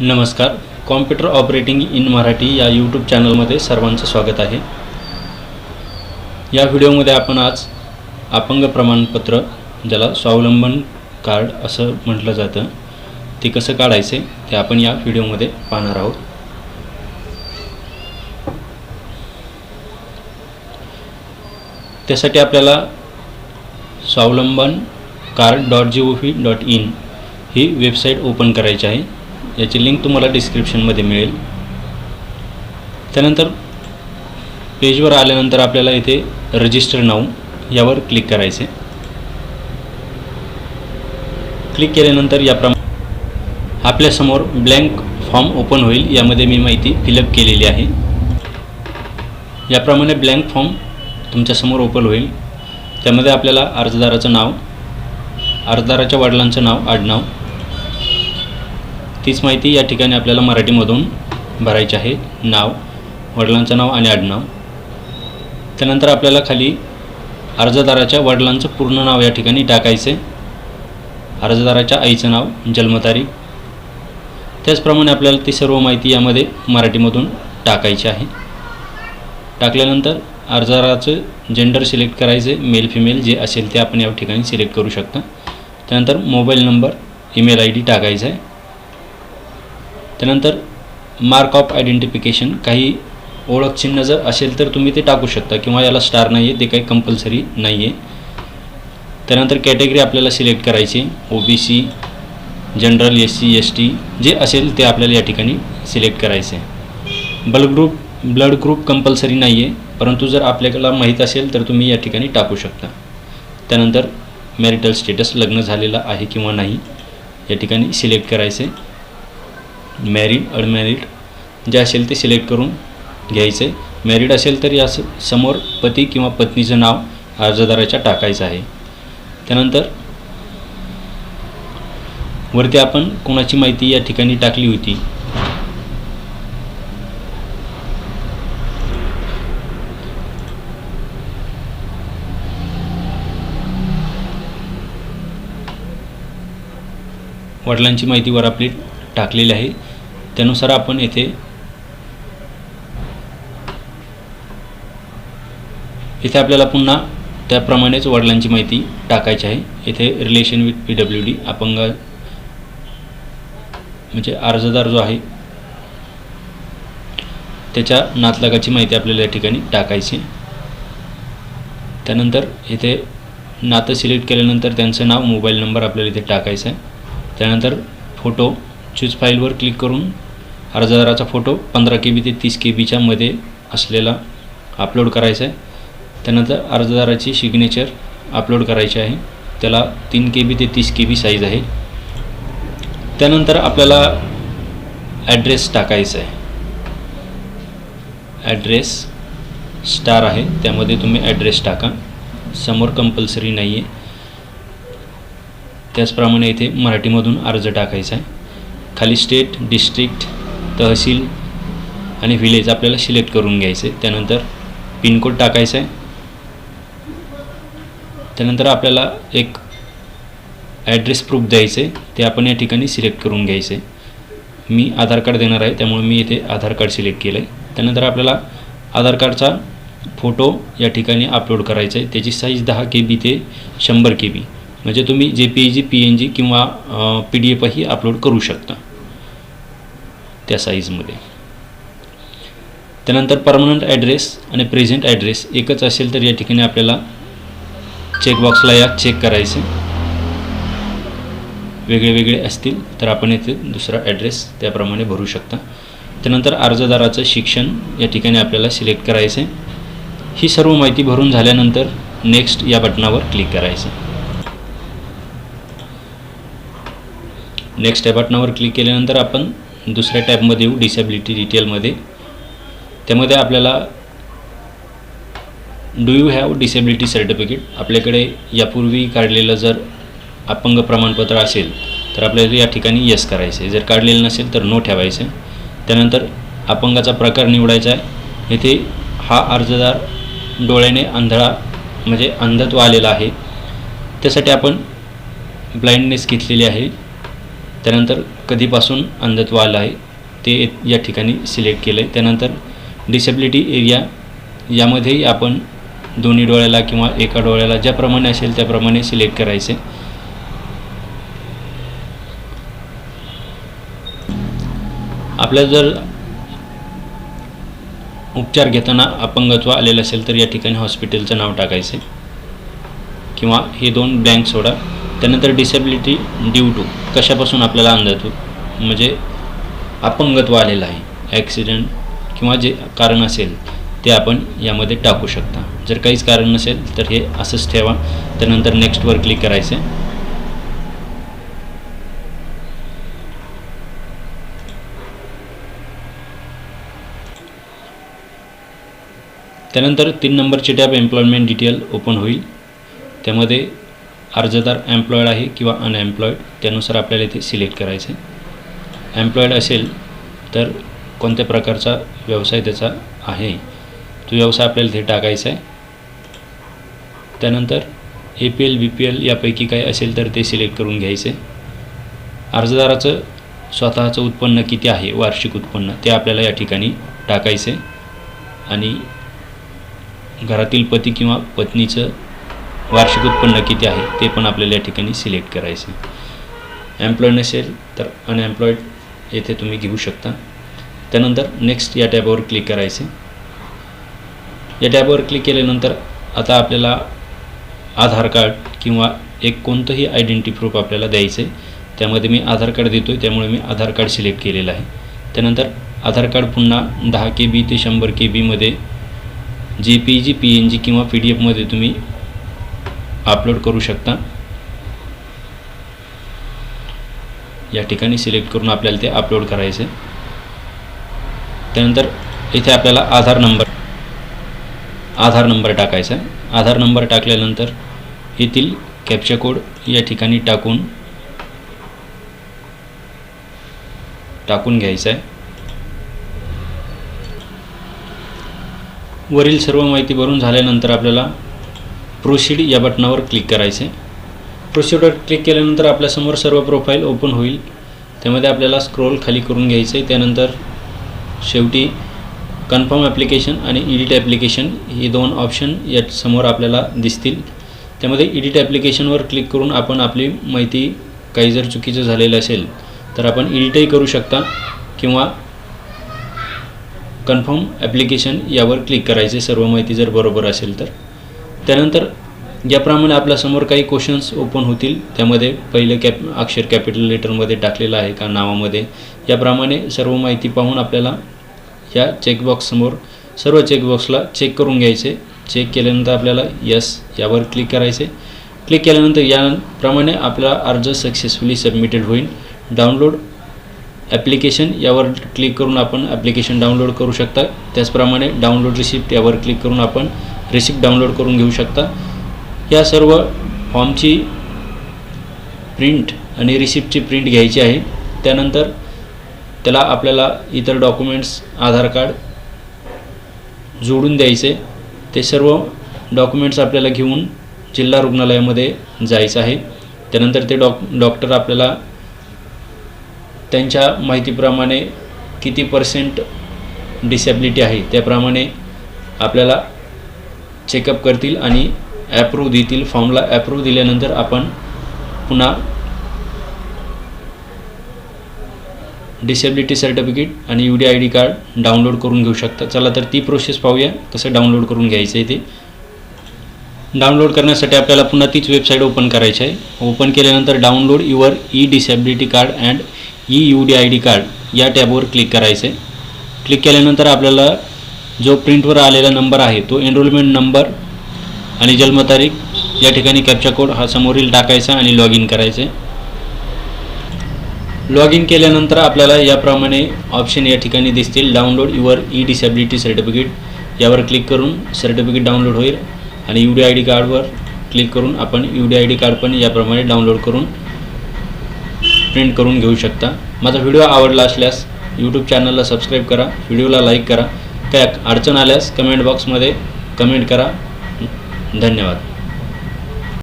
नमस्कार. Computer operating in Marathi या YouTube चॅनलमध्ये सर्वांचं स्वागत आहे. या व्हिडिओमध्ये आपण आज अपंग प्रमाणपत्र, ज्याला स्वावलंबन कार्ड असं म्हटलं जातं, ते कसं काढायचे ते आपण या व्हिडिओमध्ये पाहणार आहोत. त्यासाठी आपल्याला स्वावलंबन कार्ड.gov.in ही वेबसाईट ओपन करायची आहे. याची लिंक तुम्हाला डिस्क्रिप्शनमध्ये मिळेल. त्यानंतर पेजवर आल्यानंतर आपल्याला इथे रजिस्टर नाव यावर क्लिक करायचे. क्लिक केल्यानंतर याप्रमाणे आपल्यासमोर ब्लँक फॉर्म ओपन होईल. यामध्ये मी माहिती फिलअप केलेली आहे. याप्रमाणे ब्लँक फॉर्म तुमच्यासमोर ओपन होईल. त्यामध्ये आपल्याला अर्जदाराचं नाव, अर्जदाराच्या वडिलांचं नाव, आडनाव, तीच माहिती या ठिकाणी आपल्याला मराठीमधून भरायची आहे. नाव, वडिलांचं नाव आणि आडनाव. त्यानंतर आपल्याला खाली अर्जदाराच्या वडिलांचं पूर्ण नाव या ठिकाणी टाकायचे. अर्जदाराच्या आईचं नाव, जन्मतारीख. त्याचप्रमाणे आपल्याला ती सर्व माहिती यामध्ये मराठीमधून टाकायची आहे. टाकल्यानंतर अर्जदाराचं जेंडर सिलेक्ट करायचे, मेल फिमेल जे असेल ते आपण या ठिकाणी सिलेक्ट करू शकता. त्यानंतर मोबाईल नंबर, ईमेल ID टाकायचा आहे. त्यानंतर मार्क ऑफ आयडेंटिफिकेशन, काही ओळख चिन्ह जर असेल तर तुम्ही ते टाकू शकता, किंवा याला स्टार नाही आहे, ते काही कंपल्सरी नाही आहे. त्यानंतर कॅटेगरी आपल्याला सिलेक्ट करायची, OBC, जनरल, SC ST जे असेल ते आपल्याला या ठिकाणी सिलेक्ट करायचे. ब्लड ग्रुप कंपल्सरी नाही आहे, परंतु जर आपल्याला माहीत असेल तर तुम्ही या ठिकाणी टाकू शकता. त्यानंतर मॅरिटल स्टेटस, लग्न झालेलं आहे किंवा नाही, या ठिकाणी सिलेक्ट करायचे. मॅरिड, अनमॅरिड जे असेल ते सिलेक्ट करून घ्यायचे. मॅरिड असेल तर या समोर पती किंवा पत्नीचं नाव अर्जदाराच्या टाकायचं आहे. त्यानंतर वरती आपण कोणाची माहिती या ठिकाणी टाकली होती वडिलांची माहिती वर आपली टाकलेली आहे. त्यानुसार आपण येथे आपल्याला पुन्हा त्याप्रमाणेच वडिलांची माहिती टाकायची आहे. येथे रिलेशन विथ PWD, अपंग म्हणजे अर्जदार जो आहे त्याच्या नातलगाची माहिती आपल्याला या ठिकाणी टाकायची. त्यानंतर इथे नातं सिलेक्ट केल्यानंतर त्यांचं नाव, मोबाईल नंबर आपल्याला इथे टाकायचा आहे. त्यानंतर फोटो, चूज फाईलवर क्लिक करून अर्जदाराचा फोटो 15 KB ते 30 KBच्या मध्ये असलेला अपलोड करायचा आहे. त्यानंतर अर्जदाराची सिग्नेचर अपलोड करायची आहे. त्याला 3 KB ते 30 KB साईज आहे. त्यानंतर आपल्याला ॲड्रेस टाकायचा आहे. ॲड्रेस स्टार आहे, त्यामध्ये तुम्ही ॲड्रेस टाका. समोर कंपल्सरी नाही आहे. त्याचप्रमाणे इथे मराठीमधून अर्ज टाकायचा आहे. खाली स्टेट, डिस्ट्रिक्ट, तहसील आणि विलेज आपल्याला सिलेक्ट करून घ्यायचं आहे. त्यानंतर पिनकोड टाकायचा आहे. त्यानंतर आपल्याला एक ॲड्रेस प्रूफ द्यायचं आहे, ते आपण या ठिकाणी सिलेक्ट करून घ्यायचं आहे. मी आधार कार्ड देणार आहे, त्यामुळे मी इथे आधार कार्ड सिलेक्ट केलं आहे. त्यानंतर आपल्याला आधार कार्डचा फोटो या ठिकाणी अपलोड करायचा आहे. त्याची साईज 10 KB ते 100 KB, म्हणजे तुम्ही JPEG, PNG किंवा PDF ही अपलोड करू शकता त्या साईजमध्ये. त्यानंतर परमनंट ॲड्रेस आणि प्रेझेंट ॲड्रेस एकच असेल तर या ठिकाणी आपल्याला चेकबॉक्सला या चेक करायचे. वेगळे वेगळे असतील तर आपण येथे दुसरा ॲड्रेस त्याप्रमाणे भरू शकता. त्यानंतर अर्जदाराचं शिक्षण या ठिकाणी आपल्याला सिलेक्ट करायचे. ही सर्व माहिती भरून झाल्यानंतर नेक्स्ट या बटनावर क्लिक करायचं. नेक्स्ट या बटनावर क्लिक केल्यानंतर आपण दुसऱ्या टॅबमध्ये येऊ, डिसेबिलिटी डिटेलमध्ये. त्यामध्ये आपल्याला do you have disability certificate, आपल्याकडे यापूर्वी काढलेलं जर अपंग प्रमाणपत्र असेल तर आपल्याला या ठिकाणी येस करायचं आहे. जर काढलेलं नसेल तर नो ठेवायचं. त्यानंतर अपंगाचा प्रकार निवडायचा आहे. येथे हा अर्जदार डोळ्याने आंधळा म्हणजे अंधत्व आलेला आहे, त्यासाठी आपण ब्लाइंडनेस घेतलेली आहे. त्यानंतर कधीपासून अंधत्व आलं आहे ते या ठिकाणी सिलेक्ट केलं आहे. त्यानंतर डिसेबिलिटी एरिया यामध्येही आपण दोन्ही डोळ्याला किंवा एका डोळ्याला ज्याप्रमाणे असेल त्याप्रमाणे सिलेक्ट करायचे. आपल्याला जर उपचार घेताना अपंगत्व आलेलं असेल तर या ठिकाणी हॉस्पिटलचं नाव टाकायचे किंवा हे 2 ब्लँक सोडा. त्यानंतर डिसेबिलिटी ड्यू टू कशापासून आपल्याला अंधत्व म्हणजे अपंगत्व आलेलं आहे, ॲक्सिडेंट किंवा जे कारण असेल ते आपण यामध्ये टाकू शकता. जर काहीच कारण नसेल तर हे असंच ठेवा. त्यानंतर नेक्स्टवर क्लिक करायचे. त्यानंतर 3 नंबरची टॅब एम्प्लॉयमेंट डिटेल ओपन होईल. त्यामध्ये अर्जदार एम्प्लॉयड आहे किंवा अनएम्प्लॉयड त्यानुसार आपल्याला इथे सिलेक्ट करायचे. एम्प्लॉयड असेल तर कोणत्या प्रकारचा व्यवसाय त्याचा आहे तो व्यवसाय आपल्याला इथे टाकायचा आहे. त्यानंतर APL BPL यापैकी काही असेल तर ते सिलेक्ट करून घ्यायचे. अर्जदाराचं स्वतःचं उत्पन्न किती आहे, वार्षिक उत्पन्न, ते आपल्याला या ठिकाणी टाकायचे. आणि घरातील पती किंवा पत्नीचं वार्षिक उत्पन्न किती आहे ते पण आपल्याला या ठिकाणी सिलेक्ट करायचे. एम्प्लॉय नसेल तर अनएम्प्लॉयड येथे तुम्ही घेऊ शकता. त्यानंतर नेक्स्ट या टॅबवर क्लिक करायचे. या टॅबवर क्लिक केल्यानंतर आता आपल्याला आधार कार्ड किंवा एक कोणतंही आयडेंटिटी प्रूफ आपल्याला द्यायचं आहे. त्यामध्ये मी आधार कार्ड देतो आहे त्यामुळे मी आधार कार्ड सिलेक्ट केलेलं आहे. त्यानंतर आधार कार्ड पुन्हा 10 KB ते 100 KBमध्ये JPG PNG किंवा PDF तुम्ही अपलोड करू शकता. या ठिकाणी सिलेक्ट करून आपल्याला ते अपलोड करायचे. त्यानंतर इथे आपल्याला आधार नंबर टाकायचा आहे. आधार नंबर टाकल्यानंतर येथील कॅप्चा कोड या ठिकाणी टाकून घ्यायचा आहे. वरील सर्व माहिती भरून झाल्यानंतर आपल्याला प्रोसीड या बटनावर क्लिक करायचे. प्रोसीडवर क्लिक केल्यानंतर आपल्यासमोर सर्व प्रोफाईल ओपन होईल. त्यामध्ये आपल्याला स्क्रोल खाली करून घ्यायचं आहे. त्यानंतर शेवटी कन्फर्म ॲप्लिकेशन आणि एडिट ॲप्लिकेशन हे 2 ऑप्शन या समोर आपल्याला दिसतील. त्यामध्ये एडिट ॲप्लिकेशनवर क्लिक करून आपण आपली माहिती काही जर चुकीचं झालेलं असेल तर आपण एडिटही करू शकता किंवा कन्फर्म ॲप्लिकेशन यावर क्लिक करायचे सर्व माहिती जर बरोबर असेल तर. त्यानंतर याप्रमाणे आपल्यासमोर काही क्वेश्चन्स ओपन होतील. त्यामध्ये पहिले अक्षर कॅपिटल लेटरमध्ये टाकलेलं आहे का नावामध्ये, याप्रमाणे सर्व माहिती पाहून आपल्याला या चेकबॉक्ससमोर सर्व चेकबॉक्सला चेक करून घ्यायचे. चेक केल्यानंतर आपल्याला यस यावर क्लिक करायचे. क्लिक केल्यानंतर याप्रमाणे आपला अर्ज सक्सेसफुली सबमिटेड होईल. डाउनलोड ॲप्लिकेशन यावर क्लिक करून आपण ॲप्लिकेशन डाउनलोड करू शकता. त्याचप्रमाणे डाउनलोड रिसिप्ट यावर क्लिक करून आपण रिसिप्ट डाउनलोड करून घेऊ शकता. या सर्व फॉर्मची प्रिंट आणि रिसिप्टची प्रिंट घ्यायची आहे. त्यानंतर त्याला आपल्याला इतर डॉक्युमेंट्स आधार कार्ड जोडून द्यायचे. ते सर्व डॉक्युमेंट्स आपल्याला घेऊन जिल्हा रुग्णालयामध्ये जायचं आहे. त्यानंतर ते डॉक्टर आपल्याला त्यांच्या माहितीप्रमाणे किती % डिसेबिलिटी आहे त्याप्रमाणे आपल्याला चेकअप करतील आणि ॲप्रूव्ह देतील. फॉर्मला ॲप्रूव्ह दिल्यानंतर आपण पुन्हा डिसेबिलिटी सर्टिफिकेट आणि UDID कार्ड डाउनलोड करून घेऊ शकता. चला तर ती प्रोसेस पाहूया कसं डाउनलोड करून घ्यायचं आहे ते. डाउनलोड करण्यासाठी आपल्याला पुन्हा तीच वेबसाईट ओपन करायची आहे. ओपन केल्यानंतर download your disability card and UDID card या टॅबवर क्लिक करायचे. क्लिक केल्यानंतर आपल्याला जो प्रिंटवर आलेला नंबर आहे तो एनरोलमेंट नंबर आणि जन्मतारीख या ठिकाणी कॅप्चा कोड हा समोरील टाकायचा आणि लॉग इन करायचे. लॉग इन केल्यानंतर आपल्याला याप्रमाणे ऑप्शन या ठिकाणी दिसतील. डाउनलोड युअर डिसेबिलिटी सर्टिफिकेट यावर क्लिक करून सर्टिफिकेट डाउनलोड होईल आणि UDID कार्डवर क्लिक करून आपण UDID कार्ड पण याप्रमाणे डाउनलोड करून प्रिंट करून घेऊ शकता. माझा व्हिडिओ आवडला असल्यास यूट्यूब चॅनलला सबस्क्राईब करा, व्हिडिओला लाईक करा. काय अडचण आल्यास कमेंट बॉक्समध्ये कमेंट करा. धन्यवाद.